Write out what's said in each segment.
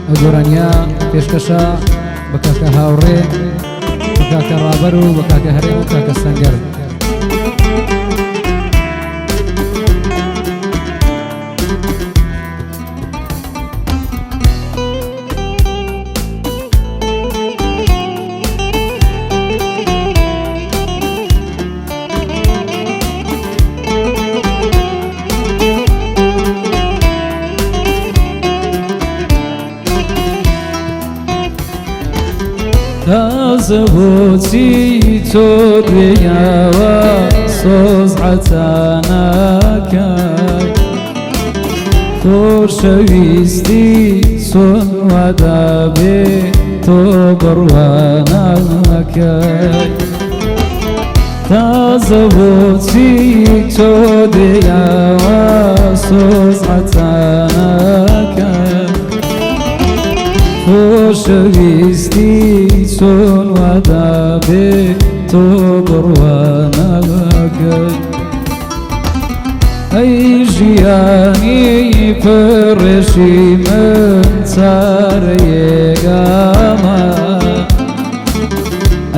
ئەگۆرانیا پێشکەشە بە کاکە هاوڕێ بە کاکە ڕابەر و بە کاکە هەرێم و کاکە سەنگەر. تازە بۆچی تۆ گوێیاوە سۆزعەتانەکەی خۆشەویستی چۆن وادابێ تۆ بڕوانەکەی تازە بۆچی تۆ گوێیاوە سۆزعەتانەکەی خۆشەویستی چۆن وادابێ تۆ بڕوانەکەی ئەی ژیانی پڕێشی من چارەیەگامە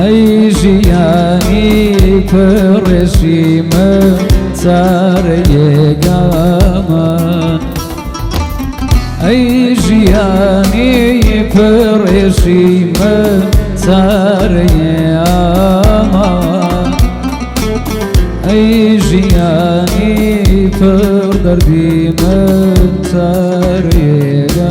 ئەی ژیانی پڕێشی من چارەیەگامە ئەی ژیانی پڕێشی من چارەیەمە ئەی ژیانی پڕ دەردی من چارەیەمە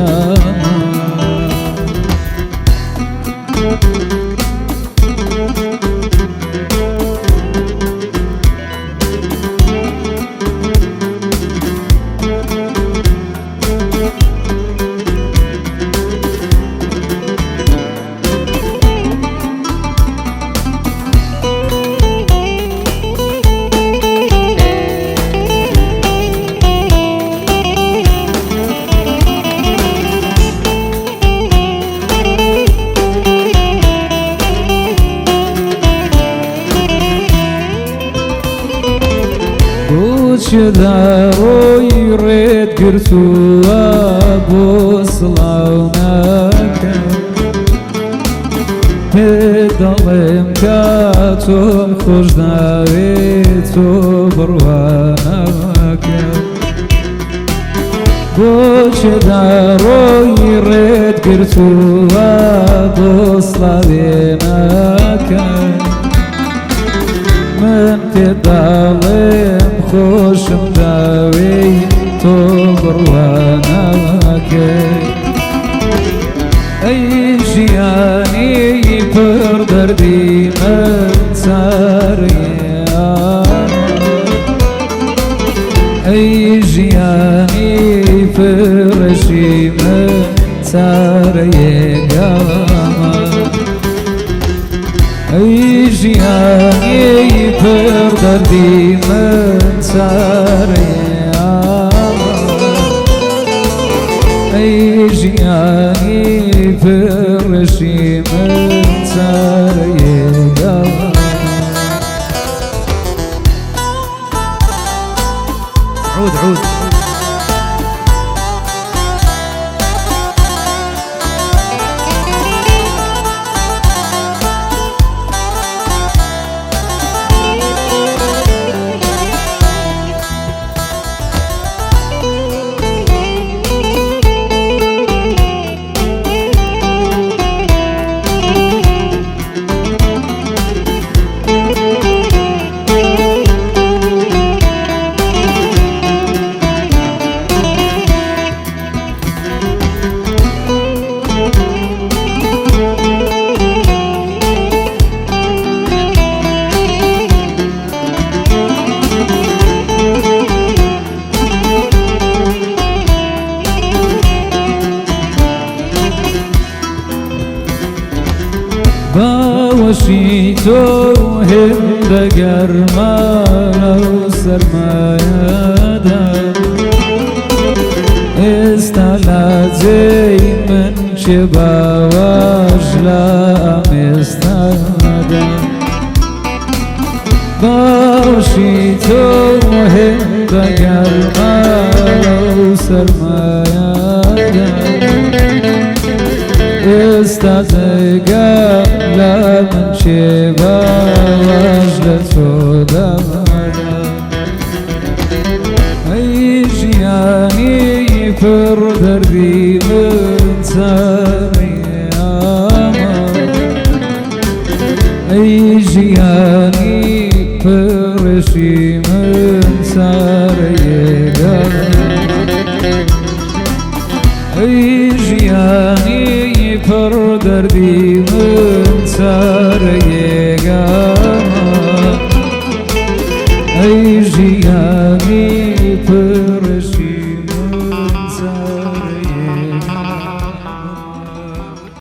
چداڕۆی ڕێت گرتووە بۆ سڵاو ناکەم پێ دەڵێم کە تۆم خۆش ناوێت تۆ بڕوانەکەم بۆ چداڕۆی ڕێت گرتووە بۆ سڵاوێ ناکەم من پێ دەڵێم خۆشم داوێی تۆ بڕوانەکەی ئەی ژیانی پڕ دەردی من چارەیەمە ئەی ژیانی پڕێشی من چارەیەگامە ئەی ژیانی پڕ دەردی من چارەیەمە ئەی ژیانی پڕێشی من چارەیەگامە عود عود باوەشی تۆ هێندە گەرمانە و سەرمایەدا ئێستا لاجێی من چێ باوەش لە ئەمێستادا باوەشی تۆ هێندە گەرمانە و سەرمایەدا ئێستاتەگە لە من شێباش لە تۆدامەدا ئەی ژیانی پڕ دەردی من چارەیەمە ئەی ژیانی پڕشی من چارەیەگە ئەی ژیانی پڕ دەردی من چارەیە